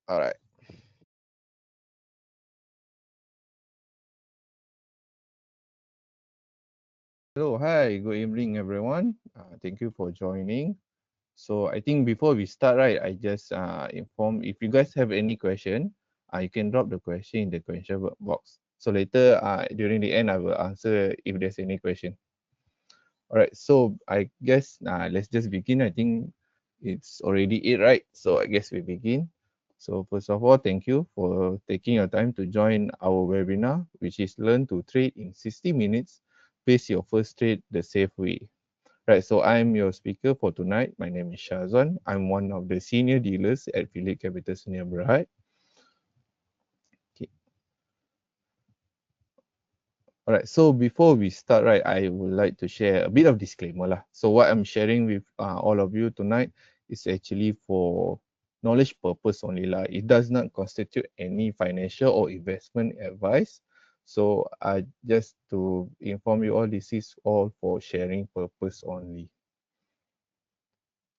All right. Hello, hi, good evening, everyone. Thank you for joining. So I think before we start, right, I just inform if you guys have any question, you can drop the question in the question box. So later, during the end, I will answer if there's any question. All right. So I guess let's just begin. I think it's already 8, right? So I guess we begin. So first of all, thank you for taking your time to join our webinar, which is Learn to Trade in 60 Minutes, Place Your First Trade the Safe Way. Right, so I'm your speaker for tonight. My name is Shazwan. I'm one of the senior dealers at Philip Capital Senior Berhad. Okay. All right, so before we start, right, I would like to share a bit of disclaimer lah. So what I'm sharing with all of you tonight is actually for knowledge purpose only lah. It does not constitute any financial or investment advice. So just to inform you all, this is all for sharing purpose only.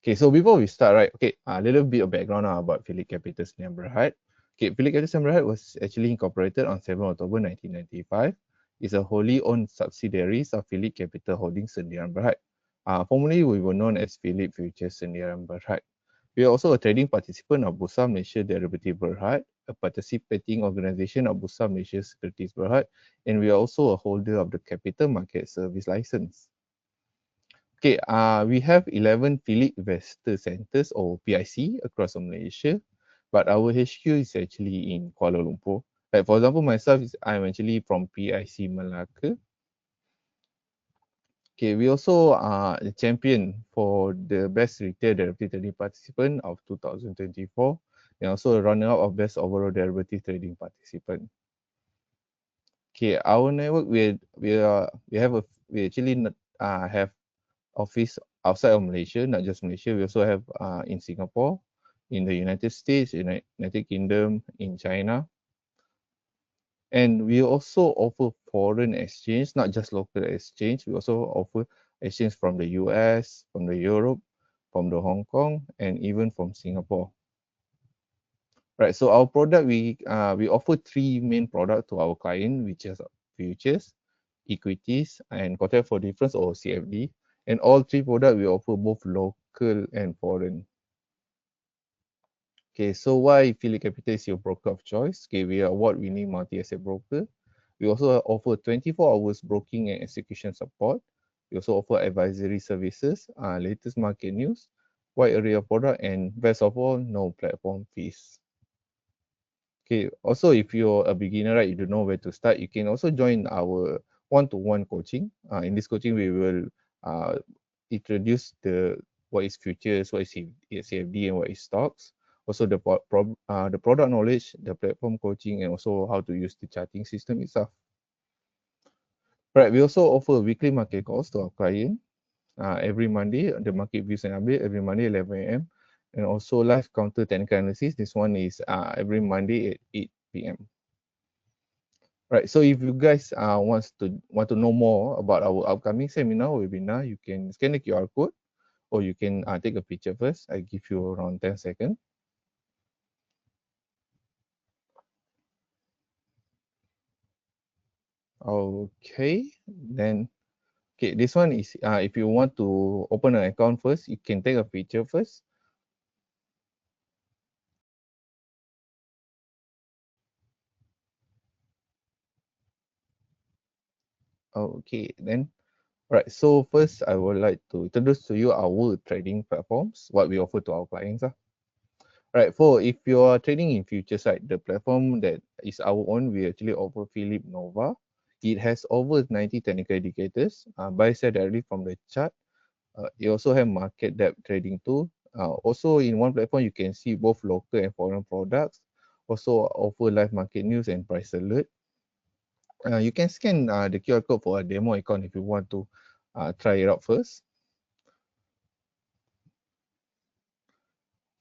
Okay, so before we start, right, okay, a little bit of background about Philip Capital Sdn Bhd. Okay, Philip Capital Sdn Bhd was actually incorporated on 7 October 1995. It's a wholly owned subsidiary of Philip Capital Holdings Sdn Bhd. Formerly, we were known as Philip Futures Sdn Bhd. We are also a trading participant of Bursa Malaysia Derivative Berhad, a participating organization of Bursa Malaysia Securities Berhad, and we are also a holder of the Capital Market Service License. Okay, we have 11 Philip Investor Centres or PIC across Malaysia, but our HQ is actually in Kuala Lumpur. Like for example, myself, I'm actually from PIC Melaka. Okay, we also are the champion for the best retail derivative trading participant of 2024 and also a runner-up of best overall derivative trading participant. Okay, our network we actually have office outside of Malaysia, not just Malaysia. We also have in Singapore, in the United States, United Kingdom, in China. And we also offer foreign exchange, not just local exchange. We also offer exchange from the US, from the Europe, from the Hong Kong, and even from Singapore. Right, so our product, we offer 3 main products to our client, which is futures, equities, and contract for difference or CFD. And all 3 products we offer both local and foreign. Okay, so why Philip Capital is your broker of choice? Okay, we are award-winning multi-asset broker. We also offer 24 hours broking and execution support. We also offer advisory services, latest market news, wide array of product, and best of all, no platform fees. Okay, also if you're a beginner, right, you don't know where to start, you can also join our one-to-one coaching. In this coaching, we will introduce what is futures, what is CFD, and what is stocks. Also the product knowledge, the platform coaching, and also how to use the charting system itself. Right, we also offer weekly market calls to our client every Monday, the market views and update every Monday 11 a.m. and also live counter technical analysis. This one is every Monday at 8 p.m. Right, so if you guys want to know more about our upcoming seminar webinar, you can scan the QR code or you can take a picture first. I give you around 10 seconds. Okay, then okay, this one is if you want to open an account first, you can take a picture first. Okay, then right. So first, I would like to introduce to you our trading platforms, what we offer to our clients. Right. For if you are trading in futures, right, the platform that is our own, we actually offer Philip Nova. It has over 90 technical indicators, buy sell directly from the chart. You also have market depth trading tool. Also in one platform, you can see both local and foreign products. Also offer live market news and price alert. You can scan the QR code for a demo account if you want to try it out first.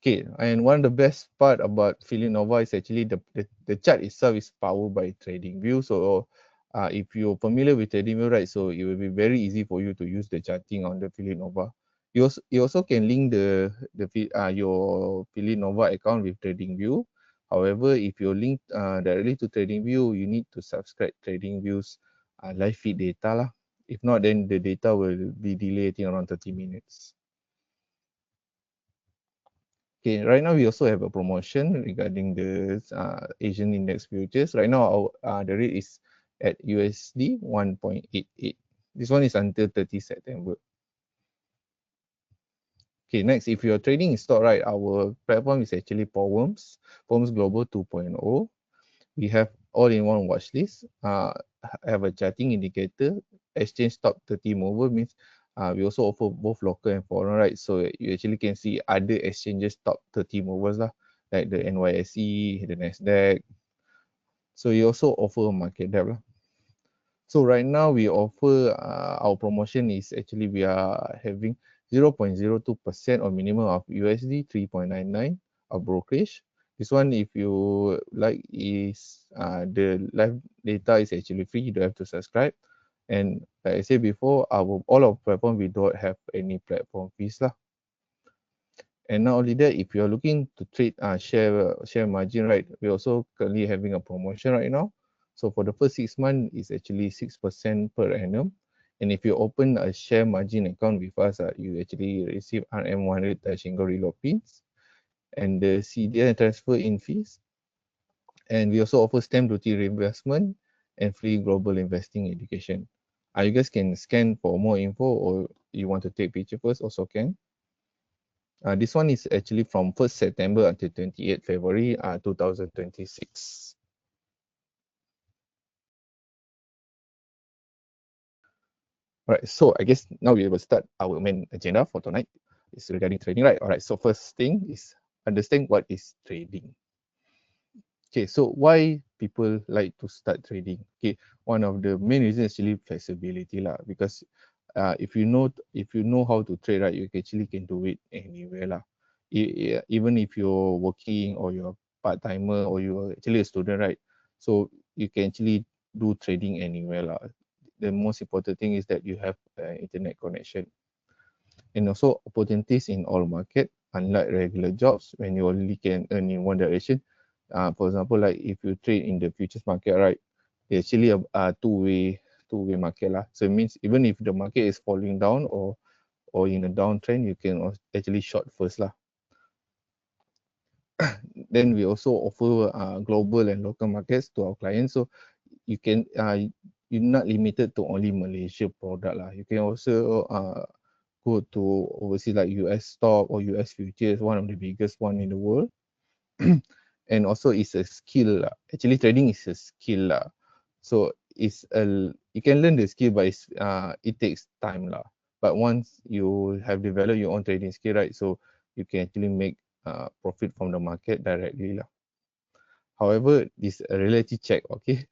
Okay, and one of the best part about Philip Nova is actually the chart itself is powered by TradingView. So if you're familiar with TradingView, right, so it will be very easy for you to use the charting on the Philip Nova. You also can link your Philip Nova account with TradingView. However, if you're linked directly to TradingView, you need to subscribe TradingView's live feed data lah. If not, then the data will be delayed, I think, around 30 minutes. Okay, right now we also have a promotion regarding the Asian index futures. Right now, the rate is at USD 1.88. This one is until 30 September. Okay, next, if you're trading in stock, right, our platform is actually Powworms, Powworms Global 2.0. We have all-in-one watch list, have a charting indicator, exchange top 30 mover means we also offer both local and foreign, right? So you actually can see other exchanges top 30 movers lah, like the NYSE, the Nasdaq. So you also offer market depth lah. So right now we offer our promotion is actually we are having 0.02% or minimum of USD 3.99 of brokerage. This one, if you like, is the live data is actually free. You don't have to subscribe. And like I said before, all our platform we don't have any platform fees lah. And not only that, if you're looking to trade share margin, right, we're also currently having a promotion right now. So for the first 6 months, it's actually 6% per annum. And if you open a share margin account with us, you actually receive RM100 Shingo reload pins and the CDN transfer in fees. And we also offer stamp duty reimbursement and free global investing education. You guys can scan for more info, or you want to take picture first, also can. This one is actually from 1st September until 28th February 2026. Alright, so I guess now we will start our main agenda for tonight. It's regarding trading, right? Alright, so first thing is understand what is trading. Okay, so why people like to start trading? Okay, one of the main reasons is actually flexibility lah. Because if you know how to trade, right, you actually can do it anywhere lah. Even if you're working or you're part timer or you're actually a student, right? So you can actually do trading anywhere lah. The most important thing is that you have internet connection, and also opportunities in all market. Unlike regular jobs, when you only can earn in one direction. For example, like if you trade in the futures market, right? It's actually a two-way market lah. So it means even if the market is falling down or in a downtrend, you can actually short first lah. Then we also offer global and local markets to our clients. So you can you're not limited to only Malaysia product lah. You can also go to overseas like US stock or US futures, one of the biggest one in the world. And also it's a skill lah. Actually trading is a skill lah. So you can learn the skill, but it takes time lah. But once you have developed your own trading skill, right, so you can actually make profit from the market directly lah. However, this a reality check, okay?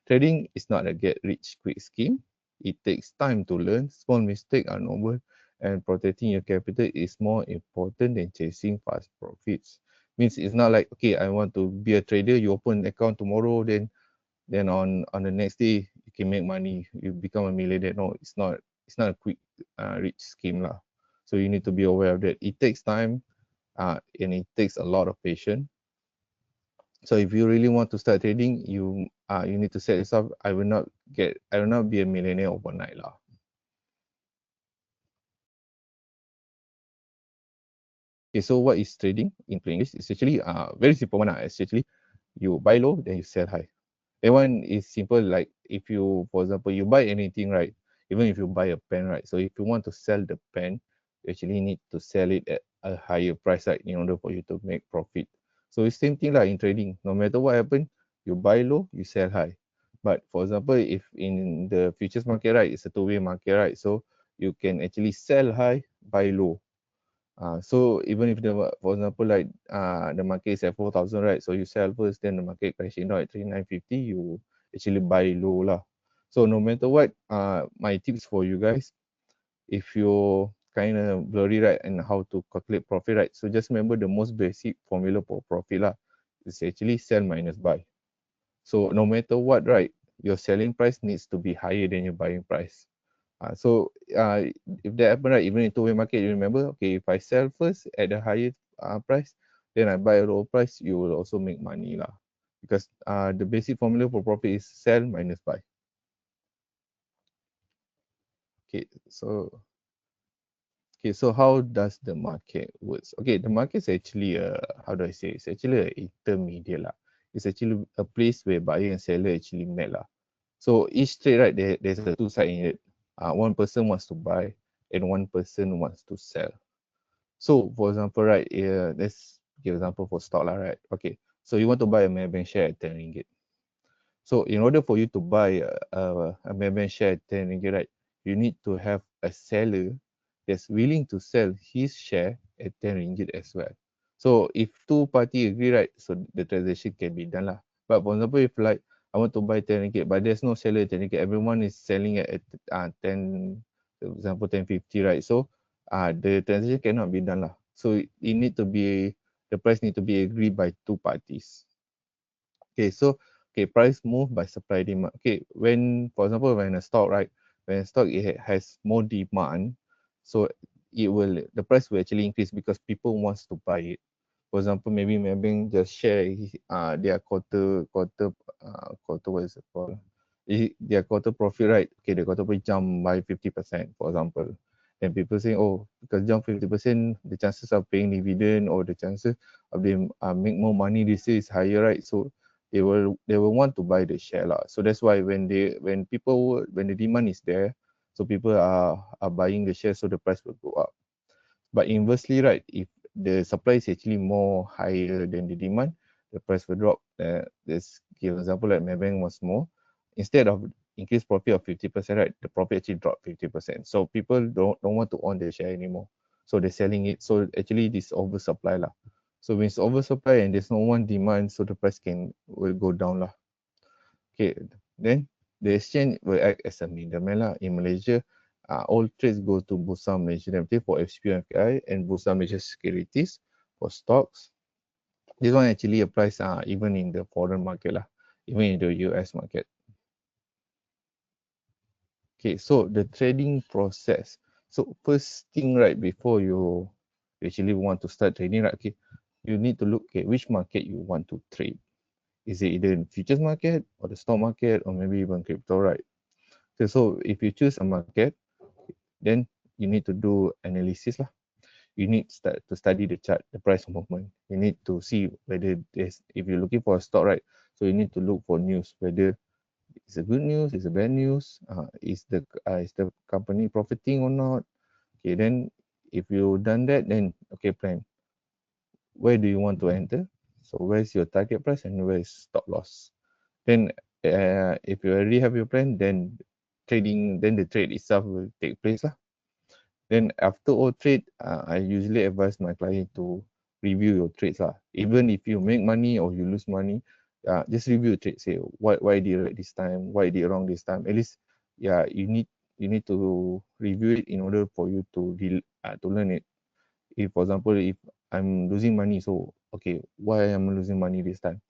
Trading is not a get rich quick scheme. It takes time to learn. Small mistakes are normal, and protecting your capital is more important than chasing fast profits. Means it's not like, okay, I want to be a trader. You open an account tomorrow, then on the next day you can make money. You become a millionaire. No, it's not. It's not a quick rich scheme lah. So you need to be aware of that. It takes time, and it takes a lot of patience. So if you really want to start trading, you need to set yourself. I will not be a millionaire overnight lah. Okay, so what is trading in plain English? It's actually very simple one. It's actually you buy low, then you sell high. That one is simple. Like if you, for example, you buy anything, right? Even if you buy a pen, right? So if you want to sell the pen, you actually need to sell it at a higher price, right, in order for you to make profit. So it's same thing like in trading. No matter what happen, you buy low, you sell high. But for example, if in the futures market, right, it's a two-way market, right? So you can actually sell high, buy low. So even if for example, like the market is at 4,000, right? So you sell first, then the market crashing down at 3,950, you actually buy low lah. So no matter what, my tips for you guys, if you're kind of blurry, right, and how to calculate profit, right? So just remember the most basic formula for profit lah. It's actually sell minus buy. So no matter what, right, your selling price needs to be higher than your buying price. So if that happen, right, even in two-way market, you remember, okay, if I sell first at the higher price, then I buy a lower price, you will also make money lah. Because the basic formula for profit is sell minus buy. Okay, so how does the market works? Okay, the market is actually how do I say? It's actually a intermediate lah. It's actually a place where buyer and seller actually met lah. So each trade, right, there's a two side in it. One person wants to buy and one person wants to sell. So for example, right, let's give example for stock lah, right? Okay, so you want to buy a Maybank share at 10 ringgit. So in order for you to buy a Maybank share at 10 ringgit, right, you need to have a seller that's willing to sell his share at 10 ringgit as well. So if two party agree, right, so the transaction can be done lah. But for example, if like I want to buy 10 ringgit, but there's no seller at 10 ringgit, everyone is selling at 10, for example, 10.50, right? So the transaction cannot be done lah. So it need to be, the price need to be agreed by two parties. Okay, so okay, price move by supply demand. Okay, when for example when a stock, right, when a stock has more demand, so it will, the price will actually increase because people wants to buy it. For example, maybe just share their quarter, what is it called? Their quarter profit, right? Okay, the quarter profit jump by 50%, for example. And people say, oh, because jump 50%, the chances of paying dividend or the chances of them make more money this year is higher, right? So they will want to buy the share lah. So that's why when the demand is there, so people are buying the share, so the price will go up. But inversely, right, if the supply is actually more higher than the demand, the price will drop. Let's give example like Maybank was more. Instead of increased profit of 50%, right, the profit actually dropped 50%. So people don't want to own the share anymore. So they're selling it. So actually this oversupply lah. So when it's oversupply and there's no one demand, so the price will go down lah. Okay, then the exchange will act as a middleman lah. In Malaysia, all trades go to Bursa Malaysia Limited for FCPI and Bursa Malaysia Securities for stocks. This one actually applies even in the foreign market lah, even in the US market. Okay, so the trading process. So first thing, right, before you actually want to start trading, right, okay, you need to look at which market you want to trade. Is it either in futures market or the stock market or maybe even crypto, right? So if you choose a market, then you need to do analysis lah. You need to study the chart, the price movement. You need to see whether if you're looking for a stock, right? So you need to look for news, whether it's a good news, it's a bad news, is the company profiting or not. Okay, then if you done that, then okay, plan. Where do you want to enter? So where's your target price and where is stop loss? Then if you already have your plan, then the trade itself will take place lah. Then after all trade, I usually advise my client to review your trades lah. Even if you make money or you lose money, just review your trade. Say why did you right this time? Why did you wrong this time? At least, yeah, you need to review it in order for you to learn it. If for example, if I'm losing money, so okay, why am I losing money this time?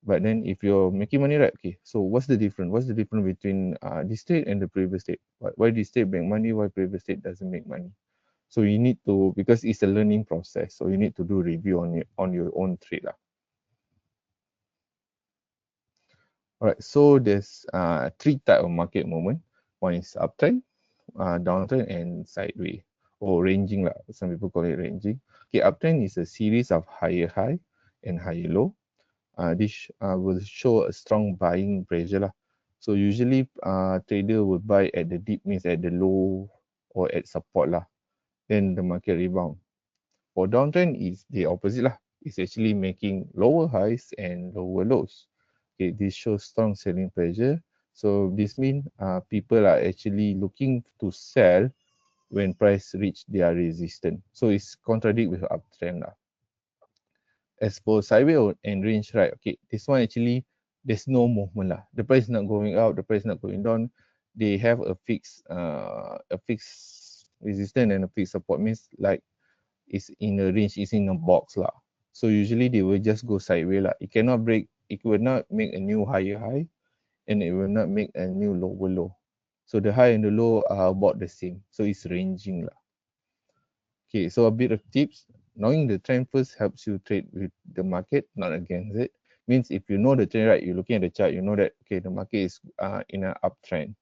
But then if you're making money, right? Okay, so what's the difference? What's the difference between this state and the previous state? Why this state make money? Why previous state doesn't make money? So you need to, because it's a learning process. So you need to do review on your own trade lah. Alright, so there's three type of market movement. One is uptrend, downtrend, and sideways or ranging lah. Some people call it ranging. Okay, uptrend is a series of higher high and higher low. This will show a strong buying pressure lah. So usually trader will buy at the deep, means at the low or at support lah. Then the market rebound. For downtrend is the opposite lah. It's actually making lower highs and lower lows. Okay, this shows strong selling pressure. So this means people are actually looking to sell when price reach their resistance. So it's contradict with uptrend lah. As for sideways and range, right? Okay, this one actually there's no movement lah. The price not going up, the price not going down. They have a fixed resistance and a fixed support. Means like it's in a range, it's in a box lah. So usually they will just go sideways lah. It cannot break. It will not make a new higher high, and it will not make a new lower low. So the high and the low are about the same. So it's ranging lah. Okay, so a bit of tips. knowing the trend first helps you trade with the market, not against it. Means if you know the trend, right, you're looking at the chart, you know that okay, the market is in an uptrend.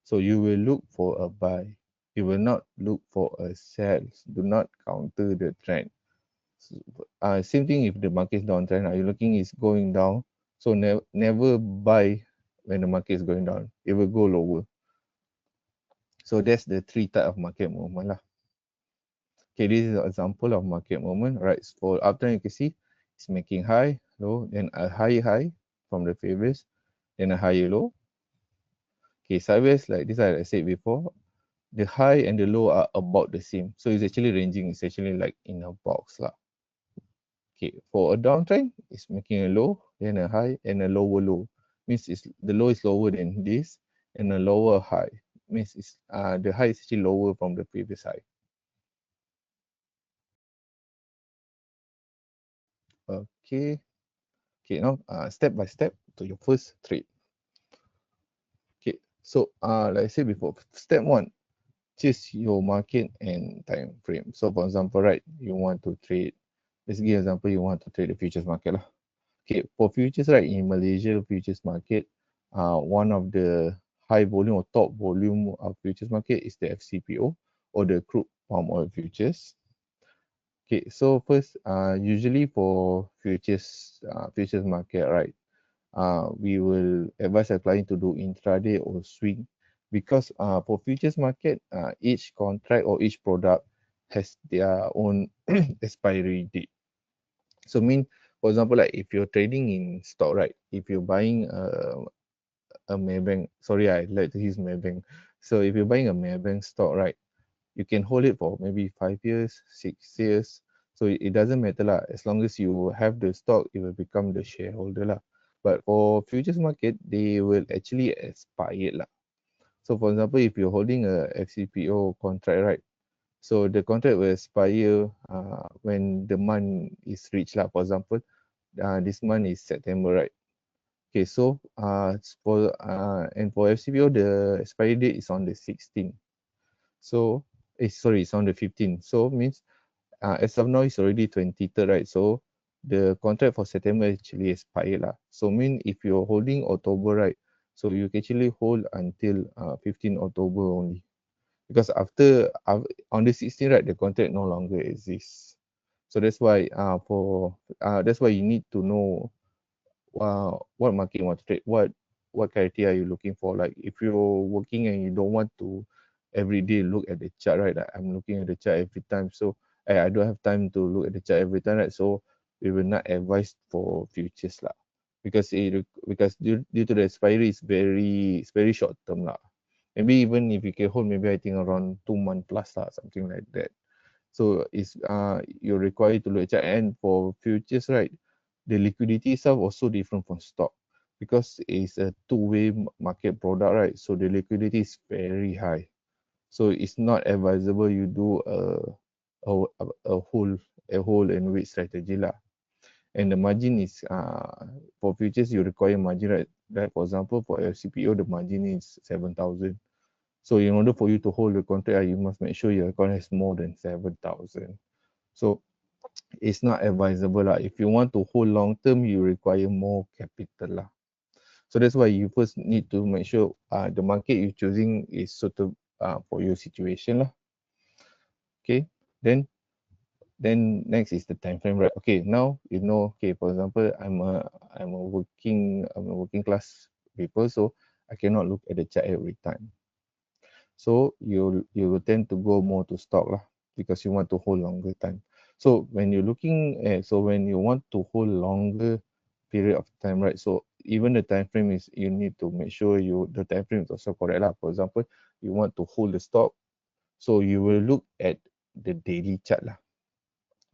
So you will look for a buy. You will not look for a sell. Do not counter the trend. Same thing if the market is downtrend, are you looking is going down? So never buy when the market is going down. It will go lower. So that's the three type of market movement lah. Okay, this is an example of market movement. Right, for uptrend you can see it's making high, low, then a higher high from the previous, then a higher low. Okay, sideways like this, I said before, the high and the low are about the same. So it's actually ranging. It's actually like in a box lah. Okay, for a downtrend, it's making a low, then a high, and a lower low. Means it's, the low is lower than this, and a lower high. Means it's, the high is actually lower from the previous high. Okay. Okay, now step by step to your first trade. Okay, so like I said before, step one, choose your market and time frame. So for example, right, you want to trade, let's give example, you want to trade the futures market lah. Okay, for futures, right, in Malaysia futures market, one of the high volume or top volume of futures market is the FCPO or the crude palm oil futures. Okay, so first, usually for futures market, right, we will advise a client to do intraday or swing because for futures market, each contract or each product has their own expiry date. So mean, for example, like if you're trading in stock, right? If you're buying a Maybank, sorry, I like to use Maybank. So if you're buying a Maybank stock, right, you can hold it for maybe 5 years, 6 years. So it doesn't matter lah. As long as you have the stock, you will become the shareholder lah. But for futures market, they will actually expire lah. So for example, if you're holding a FCPO contract, right? So the contract will expire when the month is reached lah. For example, this month is September, right? Okay, so for FCPO, the expiry date is on the 16th. So sorry, it's on the 15th. So means as of now it's already 23rd, right? So the contract for September actually expired lah. So mean if you're holding October, right? So you can actually hold until 15 October only. Because after on the 16th, right, the contract no longer exists. So that's why that's why you need to know what market you want to trade, what criteria are you looking for. Like if you're working and you don't want to every day look at the chart, right? Like I'm looking at the chart every time, so I don't have time to look at the chart every time, right? So we will not advise for futures lah, because due to the expiry it's very short term lah. Maybe even if you can hold, maybe I think around 2 month plus lah, something like that. So it's you're required to look at chart. And for futures, right, the liquidity itself also different from stock because it's a two-way market product, right? So the liquidity is very high. So it's not advisable you do a, a hold and wait strategy lah. And the margin is for futures you require margin, right? Right. For example, for LCPO the margin is 7,000. So in order for you to hold the contract, you must make sure your account has more than 7,000. So it's not advisable lah. If you want to hold long term, you require more capital lah. So that's why you first need to make sure the market you're choosing is suitable for your situation lah. Okay, then next is the time frame, right? Okay, now you know. Okay, for example, I'm a working class people, so I cannot look at the chart every time. So you will tend to go more to stock lah because you want to hold longer time. So when you're looking at, so when you want to hold longer period of time, right? So even the time frame is, you need to make sure the time frame is also correct lah. For example, you want to hold the stock, so you will look at the daily chart lah.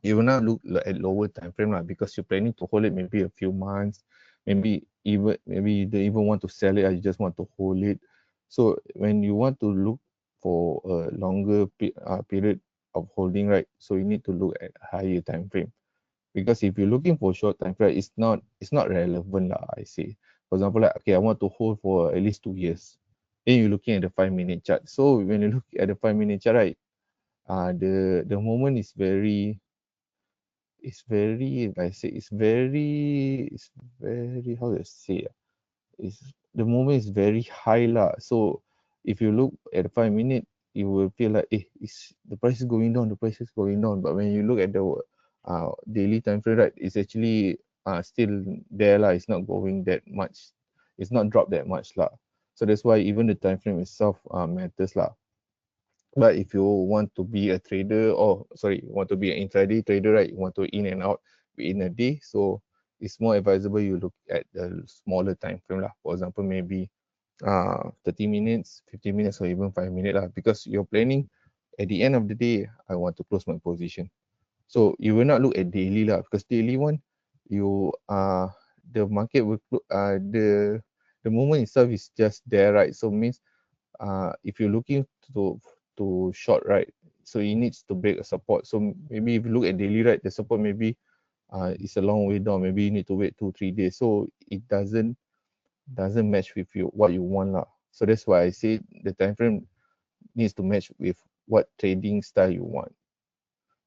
You will not look at lower time frame lah, because you're planning to hold it maybe a few months, maybe you don't even want to sell it, or you just want to hold it. So when you want to look for a longer period of holding, right? So you need to look at higher time frame, because if you're looking for short time frame, it's not relevant lah, I say. For example, like okay, I want to hold for at least 2 years. Then you're looking at the 5 minute chart. So when you look at the 5 minute chart, right, the moment is very it's very, like I say, it's very, how to say, is the movement is very high lah. So if you look at the 5 minute, you will feel like, it's the price is going down, the price is going down. But when you look at the daily time frame, right, it's actually still there lah. It's not going that much. It's not dropped that much lah. So that's why even the time frame itself matters lah. But if you want to be a trader, or sorry, want to be an intraday trader, right? You want to in and out within a day. So it's more advisable you look at the smaller time frame lah. For example, maybe 30 minutes, 15 minutes, or even 5 minutes lah. Because you're planning at the end of the day, I want to close my position. So you will not look at daily lah, because daily one, you the market will the moment itself is just there, right? So means if you're looking to short, right, so it needs to break a support. So maybe if you look at daily, right, the support maybe is a long way down. Maybe you need to wait 2 3 days, so it doesn't match with you what you want lah. So that's why I say the time frame needs to match with what trading style you want.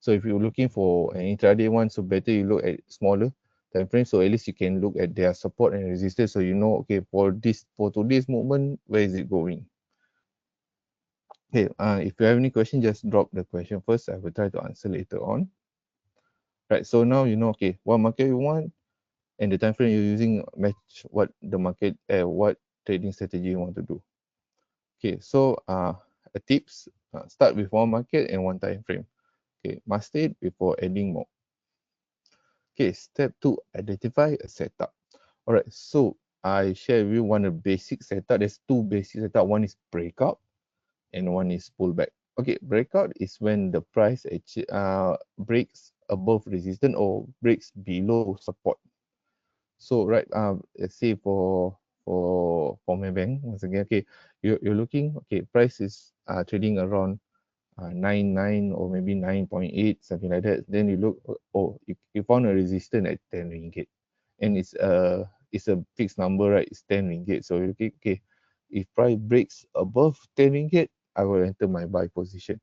So if you're looking for an intraday one, so better you look at smaller time frame, so at least you can look at their support and resistance, so you know, okay, for today's movement, where is it going. Okay, if you have any question, just drop the question first. I will try to answer later on. Right, so now you know, okay, what market you want and the time frame you're using match what the market, what trading strategy you want to do. Okay, so a tips, start with one market and one time frame. Okay, must state before adding more. Okay, step 2, identify a setup. All right, so I share with you one of the basic setup. There's two basic setup. One is breakout and one is pullback. Okay, breakout is when the price actually breaks above resistance or breaks below support. So right, let's say for my bank once again, okay, you're looking, okay, price is trading around 99 or maybe 9.8, something like that. Then you look, you found a resistance at 10 ringgit, and it's a fixed number, right? It's 10 ringgit. So you look, okay, if price breaks above 10 ringgit, I will enter my buy position.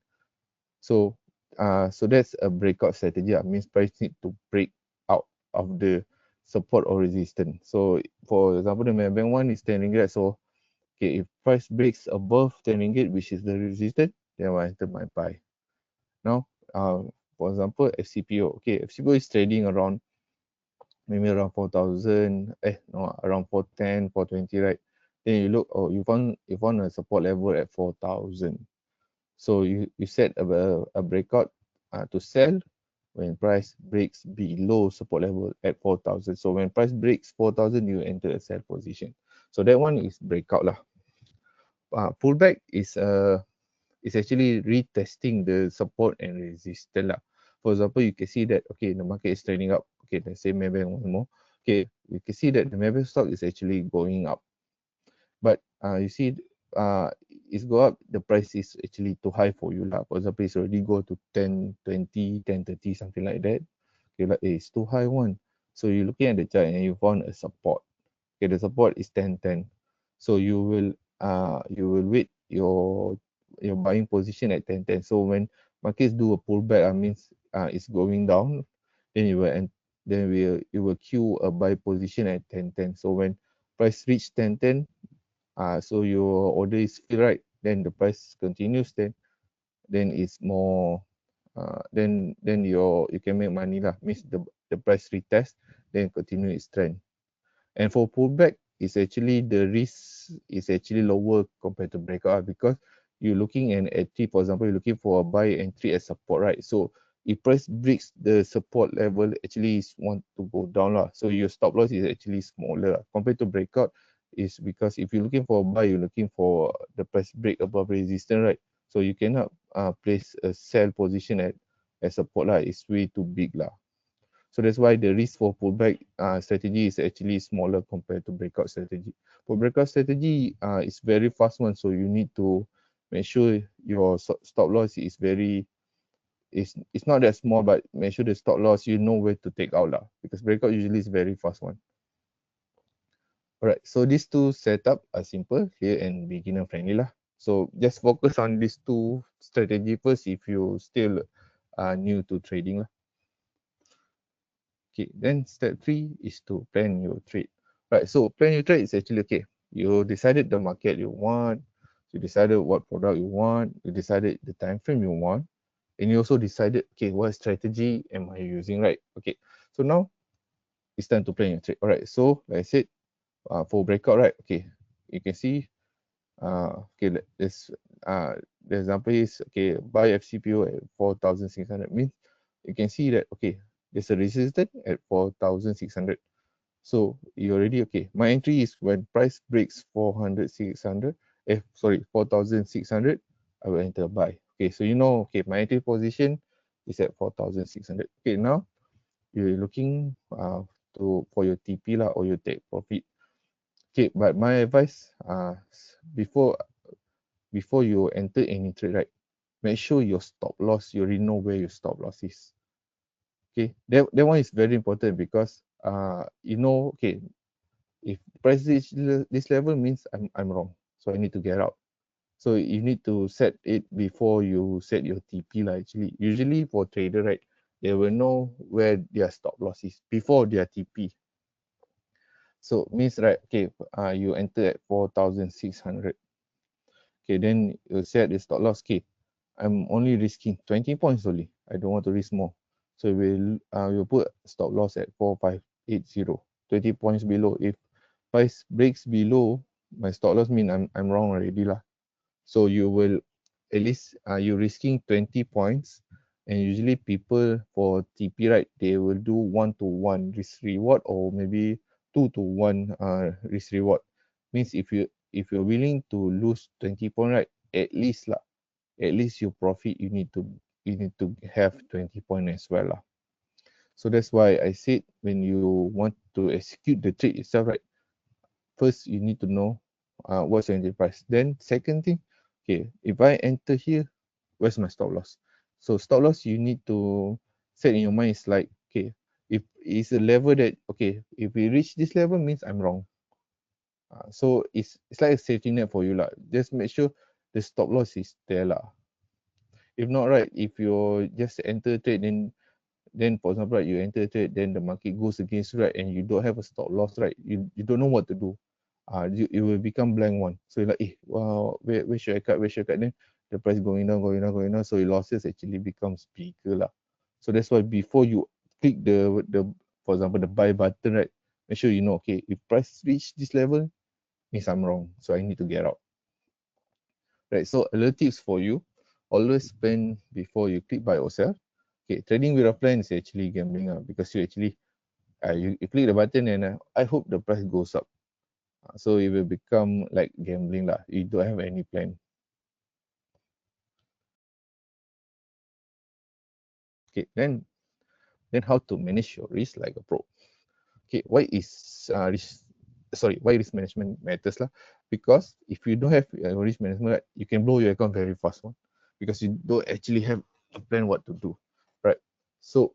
So that's a breakout strategy. That means price need to break out of the support or resistance. So for example, the Maybank one is 10 ringgit. So okay, if price breaks above 10 ringgit, which is the resistance, then I enter my buy. Now, for example, FCPO. Okay, FCPO is trading around maybe around 4,000, no, around 410, 420, right? Then you look, you found a support level at 4,000. So you set a breakout to sell when price breaks below support level at 4,000. So when price breaks 4,000, you enter a sell position. So that one is breakout lah. Pullback is actually retesting the support and resistance lah. For example, you can see that, okay, the market is trading up. Okay, let's say Maybank one more. Okay, you can see that the Maybank stock is actually going up. But you see, it's go up, the price is actually too high for you lah. For example, it's already go to 10.20, 10.30, something like that. Okay, like, it's too high one. So you're looking at the chart and you found a support. Okay, the support is 10.10. So you will wait your buying position at 10.10. So when markets do a pullback, means it's going down, then you will queue a buy position at 10.10. So when price reach 10.10, so your order is filled, right, then the price continues, then it's more, then you can make money lah, means the price retest, then continue its trend. And for pullback, it's actually the risk is actually lower compared to breakout, because you're looking at entry. For example, you're looking for a buy entry as support, right? So if price breaks the support level, actually is want to go down lah. So your stop loss is actually smaller compared to breakout. Is because if you're looking for a buy, you're looking for the price break above resistance, right? So you cannot place a sell position at support lah. It's way too big lah. So that's why the risk for pullback strategy is actually smaller compared to breakout strategy. For breakout strategy, it's very fast one, so you need to make sure your stop loss is it's not that small, but make sure the stop loss you know where to take out lah, because breakout usually is very fast one. Alright, so these two setup are simple, clear, and beginner friendly lah. So just focus on these two strategy first if you still new to trading lah. Okay, then step 3 is to plan your trade. Right, so plan your trade is actually okay. You decided the market you want, you decided what product you want, you decided the time frame you want, and you also decided, okay, what strategy am I using, right? Okay, so now it's time to plan your trade. All right, so like I said, for breakout, right? Okay, you can see, okay, this the example is, okay, buy FCPO at 4,600 means you can see that, okay, there's a resistance at 4,600. So you already, okay, my entry is when price breaks 400, 600, sorry, 4,600, I will enter buy. Okay, so you know, okay, my entry position is at 4,600. Okay, now you're looking for your TP lah, or your take profit. Okay, but my advice, before you enter any trade, right, make sure your stop loss, you already know where your stop loss is. Okay, that one is very important because you know, okay, if price reach this level means I'm wrong, so I need to get out. So you need to set it before you set your TP lah. Actually, usually for trader, right, they will know where their stop loss is before their TP. So means, right, okay, you enter at 4,600. Okay, then you set the stop loss. Okay, I'm only risking 20 points only. I don't want to risk more. So we'll put stop loss at 4,580, 20 points below. If price breaks below my stop loss, mean I'm wrong already lah. So you will at least you're risking 20 points, and usually people for TP, right, they will do 1-to-1 risk reward, or maybe 2-to-1 risk reward. Means if you're willing to lose 20 point, right, at least your profit you need to have 20 point as well lah. So that's why I said when you want to execute the trade itself, right, first you need to know what's your entry price. Then second thing, okay, if I enter here, where's my stop loss? So stop loss you need to set in your mind is like, okay, if it's a level that, okay, if we reach this level means I'm wrong. So it's like a safety net for you lah. Just make sure the stop loss is there lah. If not, right, if you just enter trade, then for example, right, you enter trade, then the market goes against you, right, and you don't have a stop loss, right, you don't know what to do. You will become blank one. So you're like, wow, where should I cut? Where should I cut? Then the price going down, going down, going down. So your losses actually becomes bigger lah. So that's why before you click the for example the buy button, right, make sure you know, okay, if price reach this level, means I'm wrong. So I need to get out. Right. So a little tips for you. Always spend before you click buy or sell. Okay, trading with a plan is actually gambling because you actually you click the button, and I hope the price goes up. So it will become like gambling lah. You don't have any plan. Okay, then how to manage your risk like a pro? Okay, why risk management matters lah? Because if you don't have risk management, right, you can blow your account very fast one, because you don't actually have a plan what to do, right? So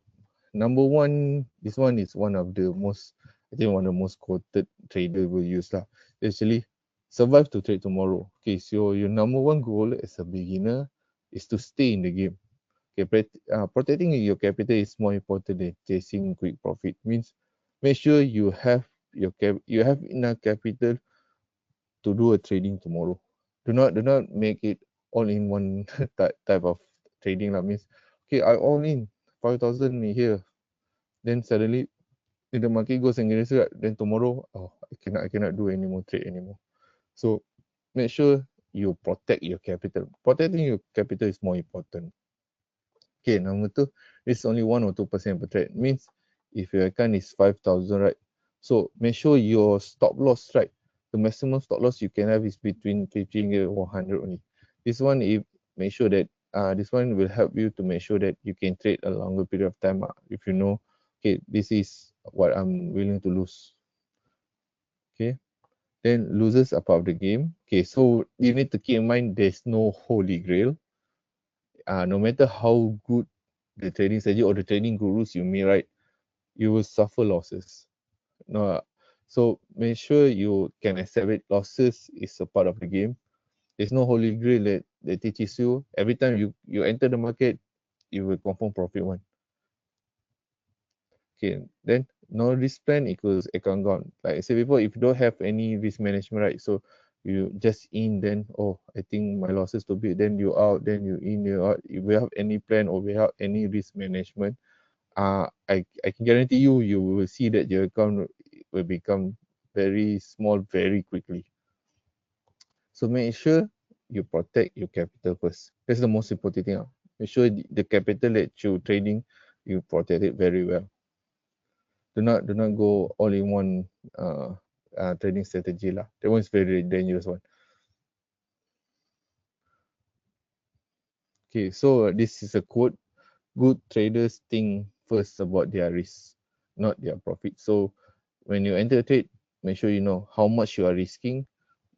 number one, this one is one of the most, I think one of the most quoted trader will use lah. Actually, survive to trade tomorrow. Okay, so your number one goal as a beginner is to stay in the game. Okay, protecting your capital is more important than chasing quick profit. Means make sure you have you have enough capital to do a trading tomorrow. Do not make it all in one type of trading lah. Means, okay, I all in 5,000 here, then suddenly if the market goes against it, then tomorrow, oh, I cannot do any more trade anymore. So make sure you protect your capital. Protecting your capital is more important. Okay, number two, it's only 1 or 2% per trade. Means if your account is 5,000, right? So make sure your stop loss, right? The maximum stop loss you can have is between 50 or 100 only. This one, if make sure that this one will help you to make sure that you can trade a longer period of time. If you know, okay, this is what I'm willing to lose. Okay, then losers are part of the game. Okay, so you need to keep in mind there's no holy grail. No matter how good the trading strategy or the trading gurus you may, right, you will suffer losses. No, so make sure you can accept it. Losses is a part of the game. There's no holy grail that teaches you. Every time you enter the market, you will confirm profit one. Okay, then no risk plan equals account gone. Like I said before, if you don't have any risk management, right? So you just in, then oh, I think my losses too big, then you out, then you in, you out. If we have any plan or without any risk management, I can guarantee you, you will see that your account will become very small very quickly. So make sure you protect your capital first. That's the most important thing. Make sure the capital that you trading, you protect it very well. Do not go all in one uh, trading strategy lah. That one is very dangerous one. Okay, so this is a quote. Good traders think first about their risk, not their profit. So when you enter a trade, make sure you know how much you are risking,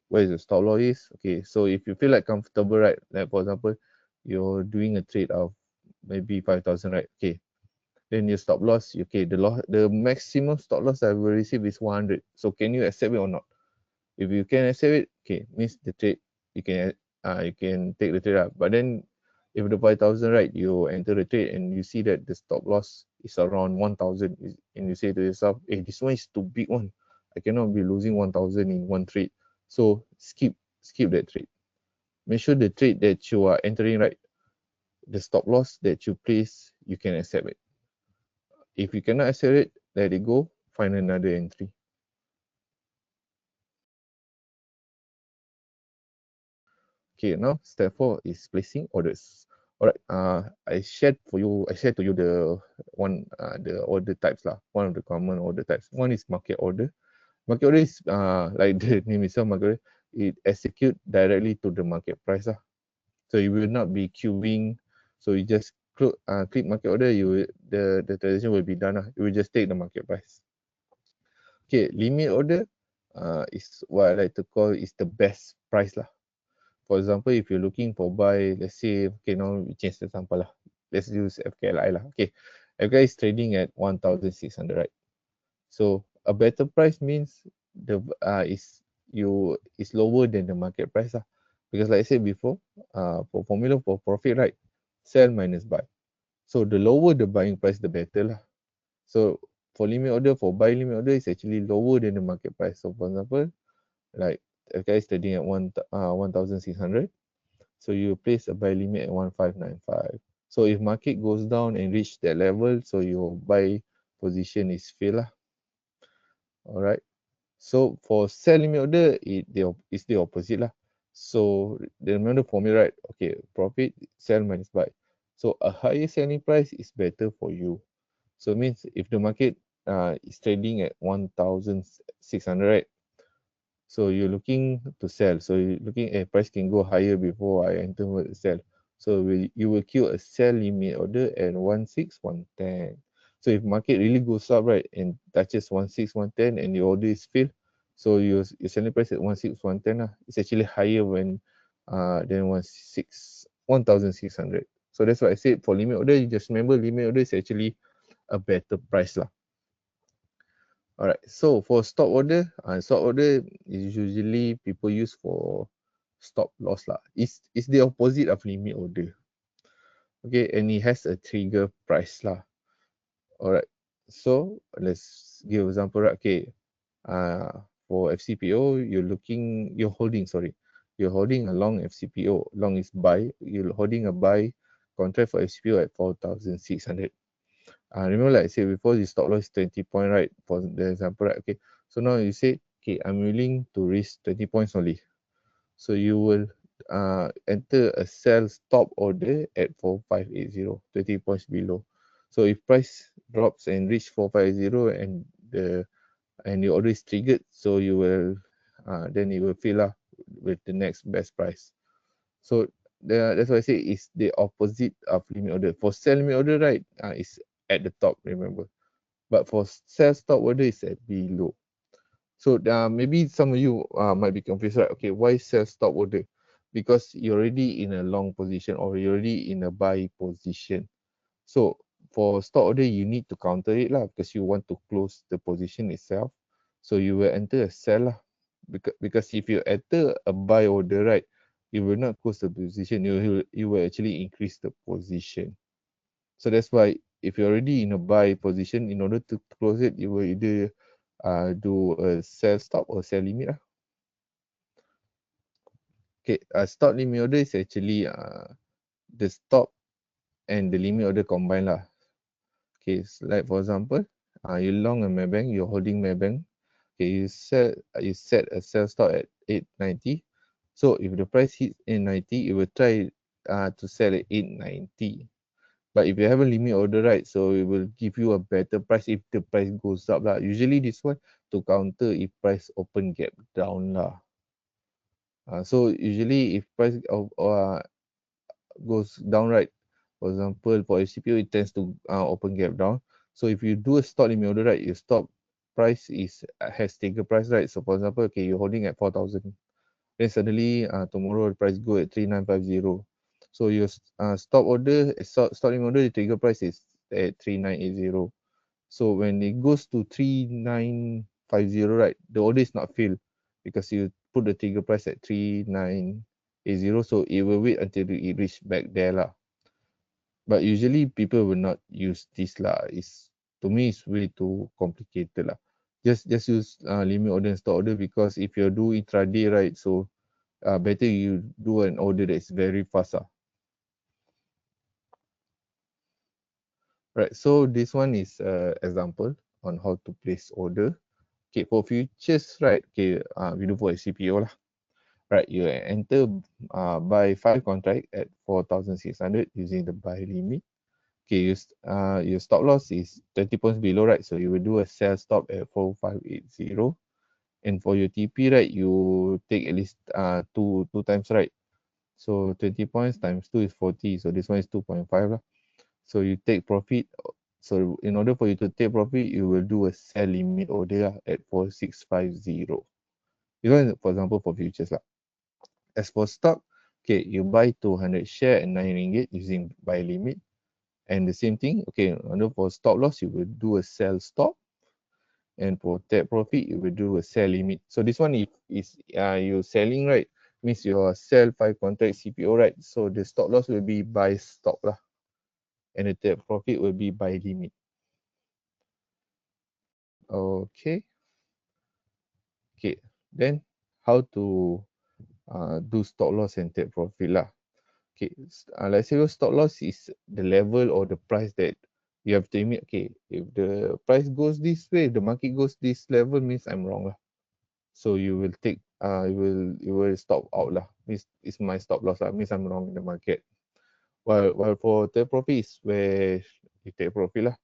where is the stop loss is. Okay, so if you feel like comfortable, right? Like for example, you're doing a trade of maybe 5,000, right? Okay, then your stop loss, okay, the maximum stop loss I will receive is 100. So can you accept it or not? If you can accept it, okay, means the trade you can take the trade up. But then if the 5,000, right, you enter the trade and you see that the stop loss is around 1,000, and you say to yourself, hey, this one is too big one. I cannot be losing 1,000 in one trade. So skip that trade. Make sure the trade that you are entering, right, the stop loss that you place, you can accept it. If you cannot accept it, let it go, find another entry. Okay, now step 4 is placing orders. Alright, I shared to you the order types lah. One of the common order types. One is market order. Market order is like the name itself, market order, it execute directly to the market price lah. So you will not be queuing. So you just click market order, the transaction will be done lah. You will just take the market price. Okay, limit order is what I like to call is the best price lah. For example, if you're looking for buy, let's say, okay, now we change the example lah. Let's use FKLI lah. Okay, FKLI is trading at 1,600, right? So a better price means the is lower than the market price lah. Because like I said before, for formula for profit, right? Sell minus buy. So the lower the buying price, the better lah. So for limit order, for buy limit order is actually lower than the market price. So for example, like FKLI is trading at 1,600. So you place a buy limit at 1,595. So if market goes down and reach that level, so your buy position is fail lah. Alright. So for sell limit order, it's the opposite lah. So remember the formula, right? Okay, profit, sell minus buy. So a higher selling price is better for you. So it means if the market is trading at 1,600, right? So you're looking to sell. So you're looking at price can go higher before I enter the sell. So you will queue a sell limit order at 16,110. So if market really goes up, right, and touches 16,110 and your order is filled, so your selling price at 16,110 it's actually higher than 1,600. So that's why I said for limit order, you just remember limit order is actually a better price lah. Alright, so for stop order is usually people use for stop loss lah. It's the opposite of limit order. Okay, and it has a trigger price lah. Alright, so let's give example, right? Okay, for FCPO, you're holding a long FCPO. Long is buy. You're holding a buy contract for FCPO at 4,600. Remember, like I said before, the stop loss is 20 point, right? For the example, right? Okay, so now you say, okay, I'm willing to risk 20 points only. So you will enter a sell stop order at 4,580, 20 points below. So if price drops and reach 4,580 and your order is triggered, so you will then it will fill up with the next best price. So that's why I say it's the opposite of limit order. For sell limit order, right, it's at the top, remember. But for sell stop order, it's at below. So maybe some of you might be confused, right? Okay, why sell stop order? Because you're already in a long position or you're already in a buy position. So for stop order, you need to counter it lah because you want to close the position itself. So you will enter a sell lah. Because if you enter a buy order, right, you will not close the position. You will actually increase the position. So that's why if you're already in a buy position, in order to close it, you will either do a sell stop or sell limit lah. Okay, stop limit order is actually the stop and the limit order combined lah. Okay, like for example, you long a Maybank, you're holding Maybank. Okay, you set a sell stop at 890. So if the price hits 890, it will try to sell at 890. But if you have a limit order, right, so it will give you a better price if the price goes up lah. Usually this one to counter if price open gap down lah. So usually if price goes down, right, for example, for FCPO, it tends to open gap down. So if you do a stop limit order, right, your stop price has taken price, right? So for example, okay, you're holding at 4,000. Then suddenly tomorrow the price go at 3,950. So your stop limit order, the trigger price is at 3,980. So when it goes to 3,950, right, the order is not filled because you put the trigger price at 3,980. So it will wait until it reach back there lah. But usually people will not use this lah. It's, to me, it's way too complicated lah. Just use limit order and stop order, because if you do intraday, right, so better you do an order that's very fast lah. Right, so this one is example on how to place order. Okay, for futures, right, okay, we do for CPO lah. Right, you enter buy 5 contract at 4,600 using the buy limit. Okay, your stop loss is 20 points below, right? So you will do a sell stop at 4,580. And for your TP, right, you take at least two times, right? So 20 points times 2 is 40. So this one is 2.5 lah. So you take profit. So in order for you to take profit, you will do a sell limit order lah at 4,650. This one, for example, for futures lah. As for stock, okay, you buy 200 share at 9 ringgit using buy limit. And the same thing, okay, for stop loss, you will do a sell stop. And for take profit, you will do a sell limit. So this one, if is you selling, right, means you sell 5 contract CPO, right? So the stop loss will be buy stop lah. And the take profit will be buy limit. Okay. Okay, then how to do stop loss and take profit lah. Okay, let's say your stop loss is the level or the price that you have to emit. Okay, if the price goes this way, if the market goes this level, means I'm wrong lah. So you will take you will stop out lah. Means it's my stop loss lah. Means I'm wrong in the market. While for take profit is where you take profit lah.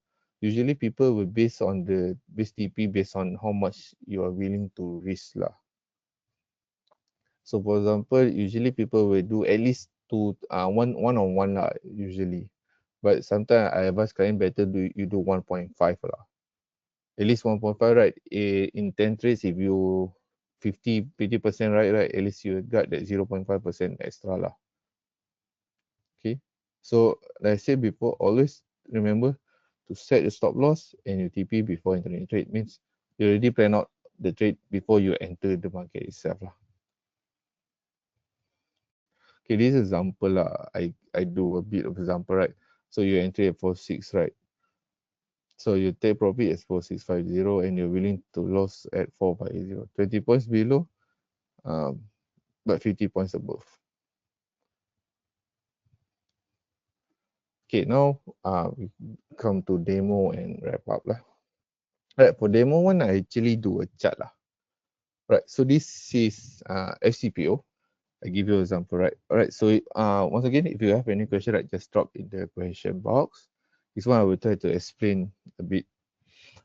Usually people will base TP based on how much you are willing to risk lah. So for example, usually people will do at least one on one lah usually. But sometimes I advise client better you do 1.5 lah. At least 1.5, right? In 10 trades, if you 50% right, at least you got that 0.5% extra lah. Okay. So like I said before, always remember to set the stop loss and your TP before entering the trade. Means you already plan out the trade before you enter the market itself lah. Okay, this example lah. I do a bit of example, right? So you enter at 4.6, right? So you take profit at 4,650 and you're willing to lose at 4,580. 20 points below, but 50 points above. Okay, now we come to demo and wrap up lah. Right, for demo one, I actually do a chart lah. Right, so this is FCPO. I give you an example, right? Alright, so once again, if you have any question, right, just drop in the question box. This one I will try to explain a bit.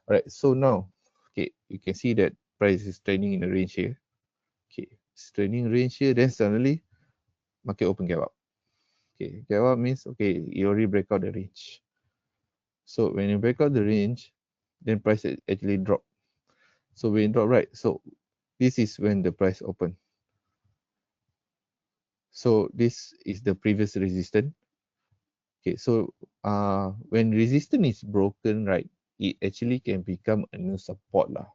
Alright, so now, okay, you can see that price is trending in the range here. Okay, it's trending range here, then suddenly market open gap up. Okay, gap up means, okay, you already break out the range. So when you break out the range, then price actually drop. So when it drop, right, so this is when the price open. So this is the previous resistance. Okay, so when resistance is broken, right, it actually can become a new support lah.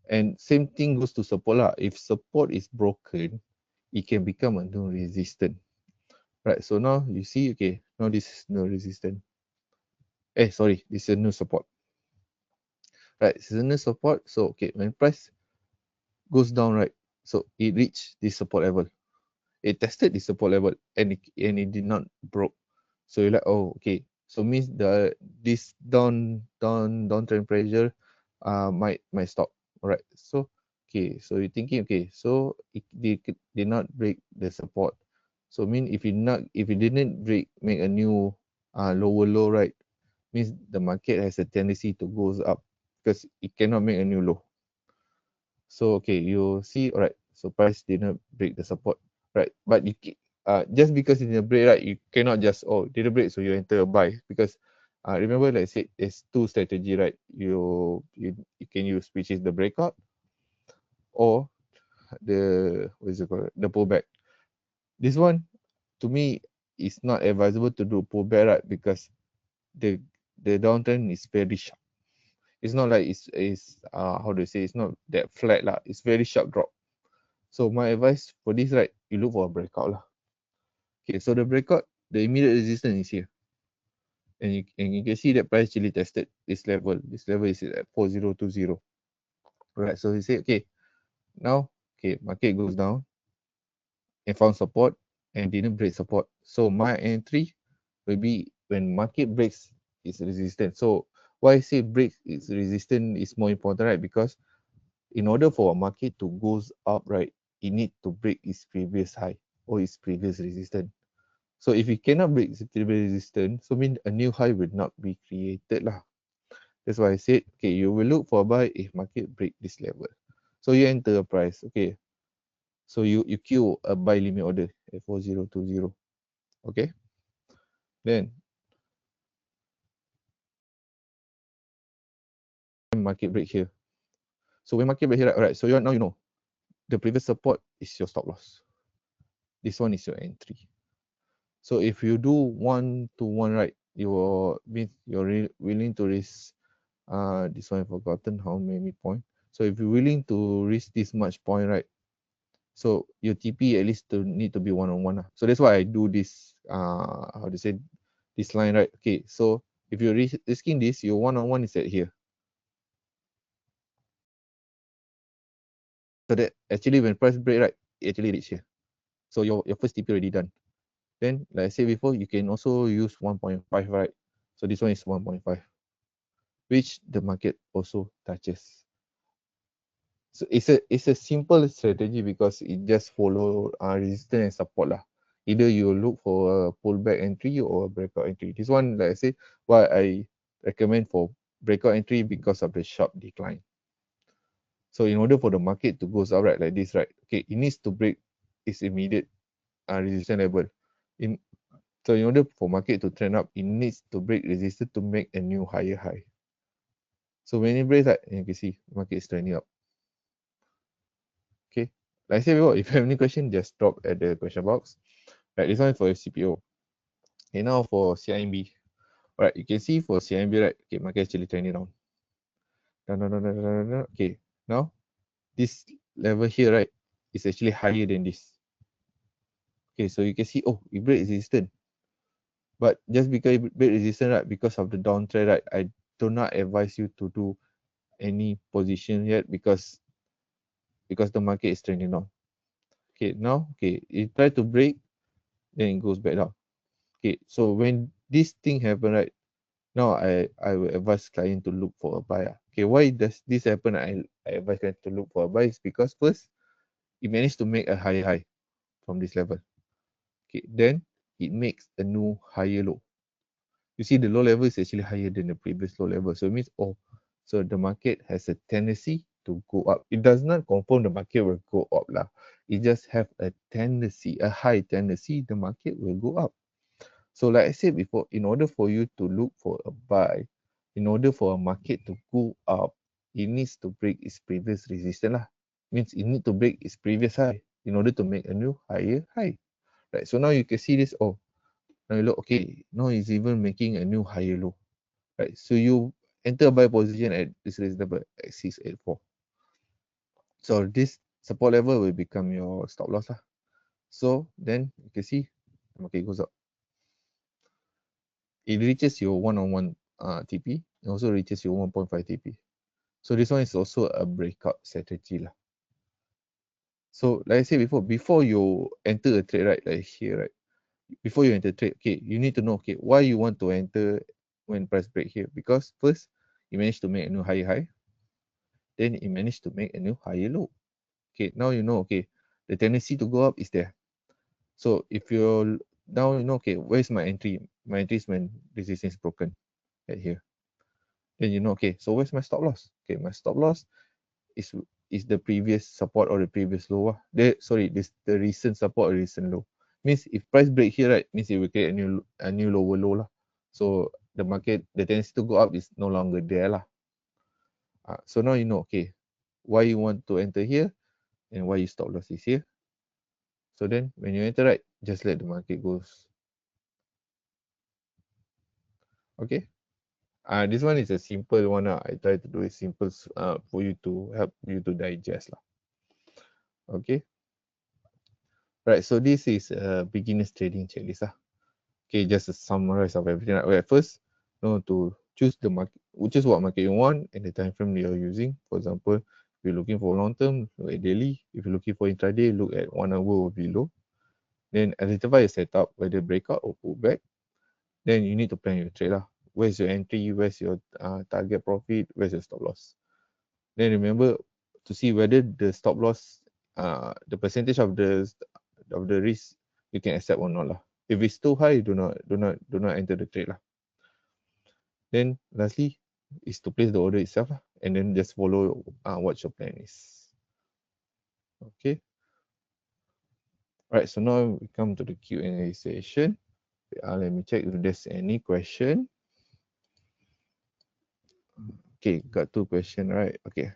And same thing goes to support lah. If support is broken, it can become a new resistance. Right, so now you see, okay, now this is no resistance. Sorry, this is a new support. Right, this is a new support. So okay, when price goes down, right, so it reached this support level. It tested the support level and it did not broke. So you're like, oh, okay. So means this downtrend pressure might stop. All right. So okay. So you're thinking, okay. So they did not break the support. So mean if it didn't make a new lower low, right, means the market has a tendency to goes up because it cannot make a new low. So okay, you see, all right. So price didn't break the support, right? But just because it didn't break, right, you cannot just didn't break, so you enter a buy because remember, like I said, there's two strategy, right? You can use, which is the breakout or the what is it called, the pullback. This one to me is not advisable to do pullback, right? Because the the downtrend is very sharp. It's not like it's how do you say, it's not that flat lah. It's very sharp drop. So my advice for this, right, you look for a breakout lah. Okay, so the breakout, the immediate resistance is here. And you can see that price actually tested this level. This level is at 4020. Right, so you say, okay, now, okay, market goes down and found support and didn't break support. So my entry will be when market breaks its resistance. So why I say break its resistance is more important, right? Because in order for a market to goes up, right, it need to break its previous high or its previous resistance. So if it cannot break its previous resistance, so mean a new high will not be created lah. That's why I said, okay, you will look for a buy if market break this level. So you enter a price, okay. So you queue a buy limit order at 4020. Okay. Then market break here. So when market break here, right, so now you know the previous support is your stop loss. This one is your entry. So if you do 1 to 1, right, you're willing to risk this one I've forgotten how many point. So if you're willing to risk this much point, right, so your TP at least need to be 1 on 1 lah. So that's why I do this how to say, this line, right? Okay, so if you're risking this, your 1 on 1 is at here. So that actually when price break, right, it actually reach here. So your first TP already done. Then like I said before, you can also use 1.5, right? So this one is 1.5, which the market also touches. So it's a simple strategy because it just follow resistance and support lah. Either you look for a pullback entry or a breakout entry. This one, like I say, why I recommend for breakout entry because of the sharp decline. So in order for the market to go up, right, like this, right, okay, it needs to break its immediate resistance level. In So in order for market to trend up, it needs to break resistance to make a new higher high. So when it breaks that, you can see market is trending up. Okay. Like I said before, if you have any question, just drop at the question box. Right, this one is for CPO. Okay, now for CIMB. Alright, you can see for CIMB, right? Okay, market actually trending down. Down. Okay, now this level here, right, is actually higher than this. Okay, so you can see, oh, it break resistance. But just because it break resistance, right, because of the downtrend, right, I do not advise you to do any position yet because the market is trending down. Okay, now, okay, it try to break, then it goes back down. Okay, so when this thing happen, right, now I will advise client to look for a buy. Okay, why does this happen? I advise client to look for a buy is because first, it managed to make a higher high from this level. Okay, then it makes a new higher low. You see the low level is actually higher than the previous low level. So it means, oh, so the market has a tendency to go up. It does not confirm the market will go up lah. It just have a tendency, a high tendency, the market will go up. So like I said before, in order for you to look for a buy, in order for a market to go up, it needs to break its previous resistance lah. Means it need to break its previous high in order to make a new higher high. Right. So now you can see this. Oh, now you look, okay. Now it's even making a new higher low. Right. So you enter a buy position at this reasonable at 684. So this support level will become your stop loss lah. So then you can see the market goes up. It reaches your 1 on 1 TP, it also reaches your 1.5 TP. So this one is also a breakout strategy lah. So like I said before you enter a trade, right, like here, right, before you enter trade, okay, you need to know, okay, why you want to enter when price break here. Because first, you managed to make a new higher high, then it managed to make a new higher low. Okay, now you know, okay, the tendency to go up is there. So if you're now, you know, okay, where's my entry? My entry is when resistance is broken right here. Then you know, okay, so where's my stop loss? Okay, my stop loss is the previous support or the previous low. This the recent support or recent low. Means if price break here, right, means it will create a new lower low lah. So the market, the tendency to go up is no longer there lah. So now you know, okay, why you want to enter here and why you stop loss is here. So then when you enter, right, just let the market goes. Okay. This one is a simple one. I try to do it simple for you to help you to digest lah. Okay. Right. So this is a beginner's trading checklist lah. Okay, just a summarize of everything. Right, first, you know, to choose the market, choose what market you want and the time frame you're using. For example, if you're looking for long term, look at daily. If you're looking for intraday, look at 1 hour or below. Then identify your setup, whether breakout or pullback. Then you need to plan your trade lah. Where's your entry? Where's your target profit? Where's your stop loss? Then remember to see whether the stop loss, the percentage of the risk you can accept or not lah. If it's too high, do not enter the trade lah. Then lastly is to place the order itself lah, and then just follow what your plan is. Okay. Right. So now we come to the Q&A session. Let me check if there's any question. Okay, got 2 questions, right? Okay.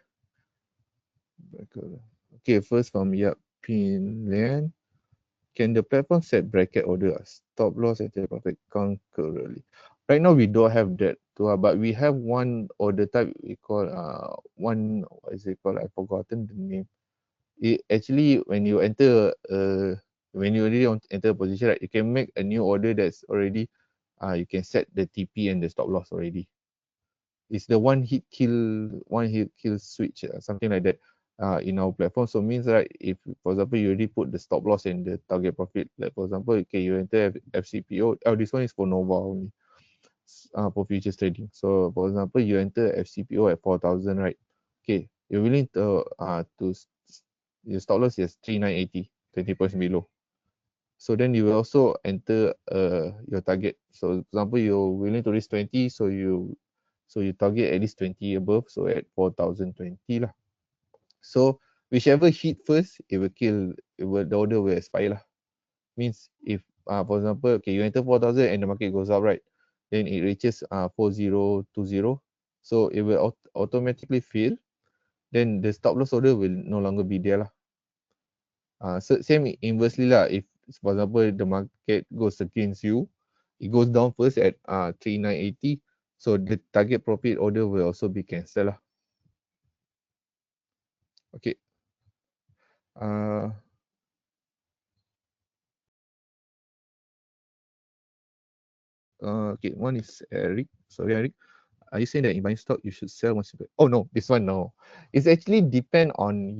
Okay, first from Yap Pin Lian. Can the platform set bracket order stop loss and take profit concurrently? Right now we don't have that too, but we have one order type we call what is it called? I've forgotten the name. It actually when you already enter a position, right, you can make a new order that's already you can set the TP and the stop loss already. It's the one hit kill switch, something like that, in our platform. So means, right, if for example you already put the stop loss and the target profit, like for example, okay, you enter FCPO. Oh, this one is for Nova only, for futures trading. So for example, you enter FCPO at 4,000, right? Okay, you're willing to your stop loss is 3980, 20 points below. So then you will also enter your target. So for example, you're willing to risk 20, so you target at least 20 above, so at 4,020 lah. So whichever hit first, the order will expire lah. Means if for example, okay, you enter 4,000 and the market goes up, right? Then it reaches 4,020. So it will automatically fill. Then the stop loss order will no longer be there lah. So same inversely lah. If for example the market goes against you, it goes down first at 3980. So the target profit order will also be cancelled lah. Okay. Okay, one is Eric. Sorry, Eric. Are you saying that in buying stock you should sell once you buy? Oh no, this one no. It's actually depend on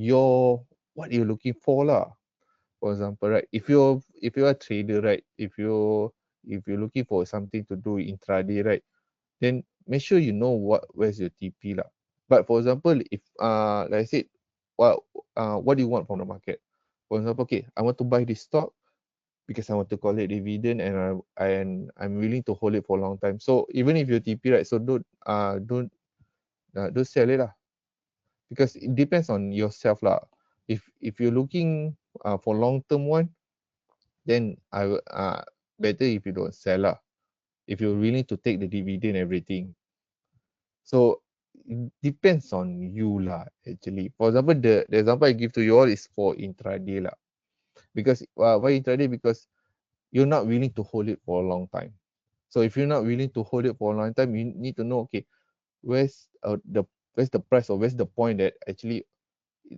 what you're looking for lah. For example, right? If you're a trader, right? If you're looking for something to do intraday, right? Then make sure you know where's your TP lah. But for example, if like I said, what do you want from the market? For example, okay, I want to buy this stock because I want to collect dividend and I'm willing to hold it for a long time. So even if you're TP, right? So don't sell it lah, because it depends on yourself lah. If you're looking for long term one, then I will better if you don't sell lah. If you're willing to take the dividend, everything. So it depends on you lah, actually. For example, the example I give to you all is for intraday lah. Because why intraday? Because you're not willing to hold it for a long time. So if you're not willing to hold it for a long time, you need to know, okay, where's the price, or where's the point that actually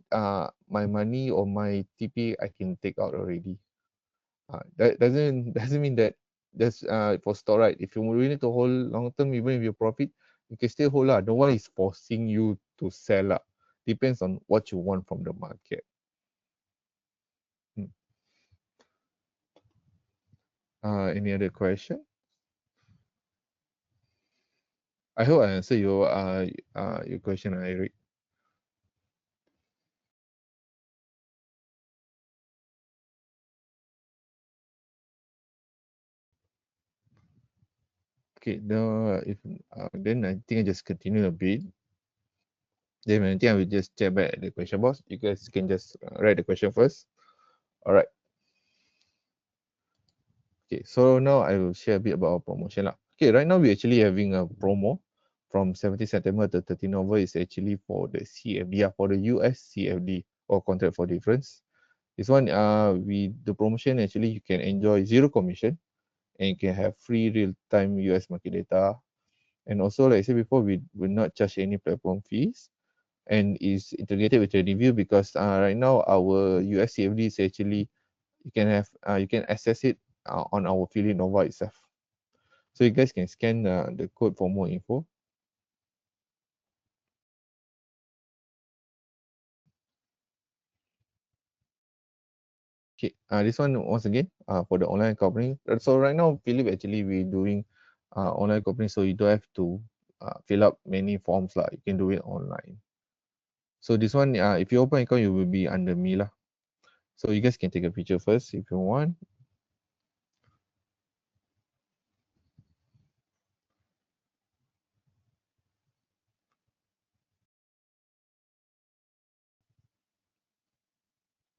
my money or my TP I can take out already. That doesn't mean that That's for stock, right? If you really need to hold long term, even if you profit, you can still hold lah. No one is forcing you to sell lah. Depends on what you want from the market. Hmm. Any other question? I hope I answer your question, Eric. Okay, if then I think I just continue a bit. Then I think I will just check back at the question box. You guys can just write the question first. All right. Okay, so now I will share a bit about our promotion lah. Okay, right now we're actually having a promo from 17 September to 13 November. Is actually for the CFD, for the US CFD, or contract for difference. This one, the promotion actually you can enjoy zero commission, and you can have free real-time US market data. And also, like I said before, we will not charge any platform fees, and is integrated with TradingView because right now our US CFD is actually you can access it on our affiliate Nova itself. So you guys can scan the code for more info. Okay, this one once again for the online company. So right now, Philip actually we doing online company, so you don't have to fill up many forms lah. You can do it online. So this one, if you open account, you will be under me lah. So you guys can take a picture first if you want.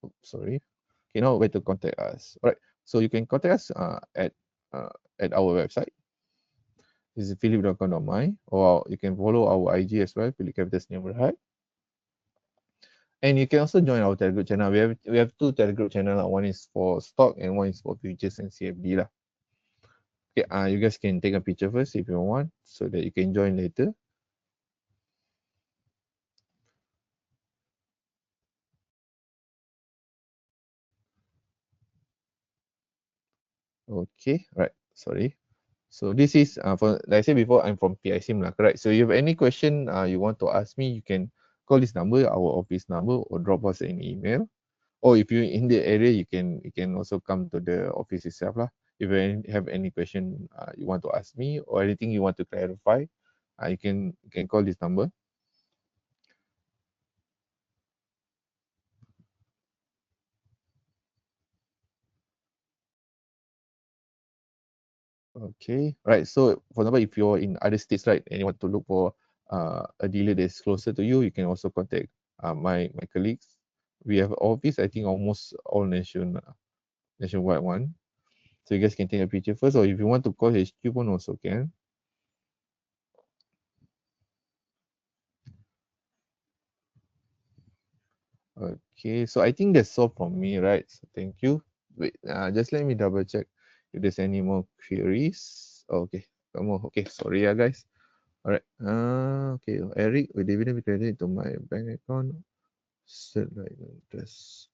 Oops, sorry. Okay, now where to contact us. All right. So you can contact us uh, at our website. This is philip.com.my, or you can follow our IG as well, Philip Capital's Neighborhood. And you can also join our Telegram channel. We have two Telegram channel. One is for stock and one is for futures and CFD lah. Okay, you guys can take a picture first if you want, so that you can join later. Okay, right. Sorry. So this is for like I said before, I'm from PICM lah, correct? So you have any question you want to ask me, you can call this number, our office number, or drop us an email. Or if you're in the area, you can also come to the office itself lah. If you have any question you want to ask me or anything you want to clarify, you can call this number. Okay, right. So for example, if you're in other states, right, and you want to look for a dealer that's closer to you, you can also contact my colleagues. We have office, I think almost all nationwide one. So you guys can take a picture first, or if you want to call HQ one also can. Okay, so I think that's all from me, right? So thank you. Wait, just let me double check if there's any more queries. Okay, no more. Okay, sorry guys. All right. Okay, Eric, will dividend be credited to my bank account? Set like interest.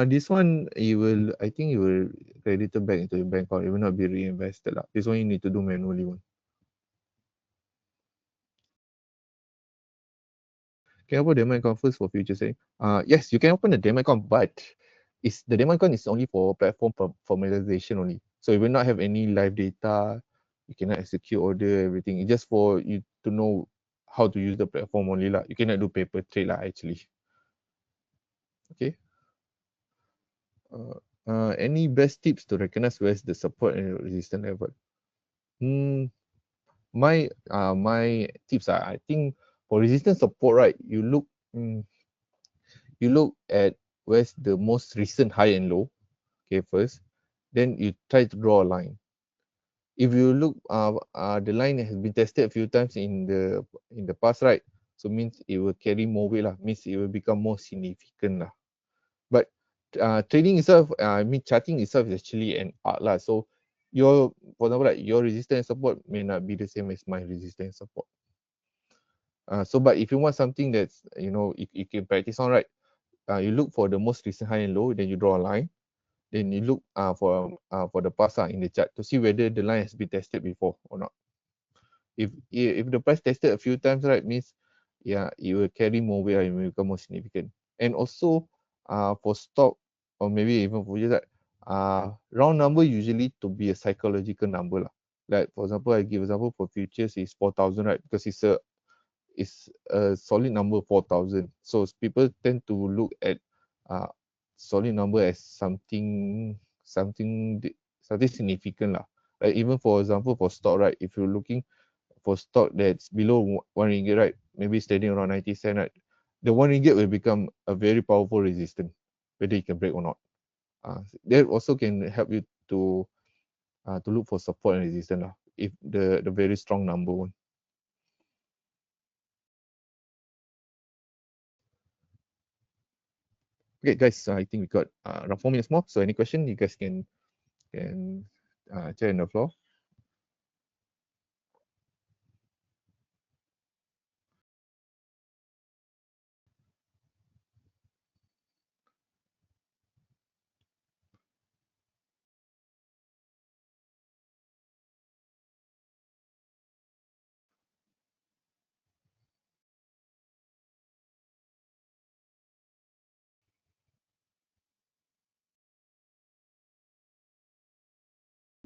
This one you will, I think you will credit it back into your bank account. It will not be reinvested lah. This one you need to do manually one. Can I open the demo account first for future saving? Yes, you can open the demo account, but the demo account is only for platform formalization only. So it will not have any live data. You cannot execute order, everything. It's just for you to know how to use the platform only lah. You cannot do paper trade lah actually. Okay. Any best tips to recognize where's the support and resistance level? Hmm, my tips are, I think for resistance support, right, you look at where's the most recent high and low, okay, first. Then you try to draw a line. If you look, the line has been tested a few times in the past, right? So means it will carry more weight lah. Means it will become more significant lah. But trading itself, I mean charting itself is actually an art lah. So for example, like your resistance support may not be the same as my resistance support. So but if you want something that's you can practice on, right, you look for the most recent high and low, then you draw a line. then you look for the past in the chart to see whether the line has been tested before or not. If the price tested a few times, right, means yeah, it will carry more weight, it will become more significant. And also for stock or maybe even for you that round number usually to be a psychological number lah. Like for example, I give example for futures is 4,000, right? Because it's a solid number 4,000. So people tend to look at uh, solid number as something significant lah. Like even for example for stock, right? If you're looking for stock that's below one ringgit, right? Maybe it's trading around 90 cent, right? The one ringgit will become a very powerful resistance, whether you can break or not. That also can help you to look for support and resistance lah. If the very strong number one. Okay, guys, I think we got around 4 minutes more. So any question, you guys can share in the floor.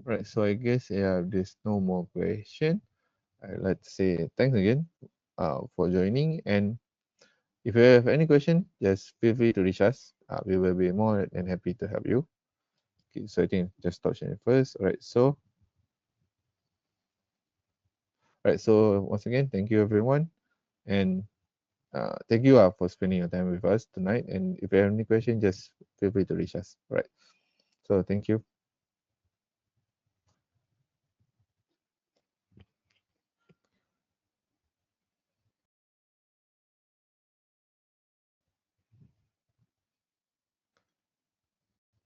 Right. So I guess yeah, if there's no more question, I'd like to say thanks again for joining. And if you have any question, just feel free to reach us. We will be more than happy to help you. Okay, so I think just stop sharing first. All right. So once again, thank you everyone, and thank you for spending your time with us tonight. And if you have any question, just feel free to reach us. All right. So thank you.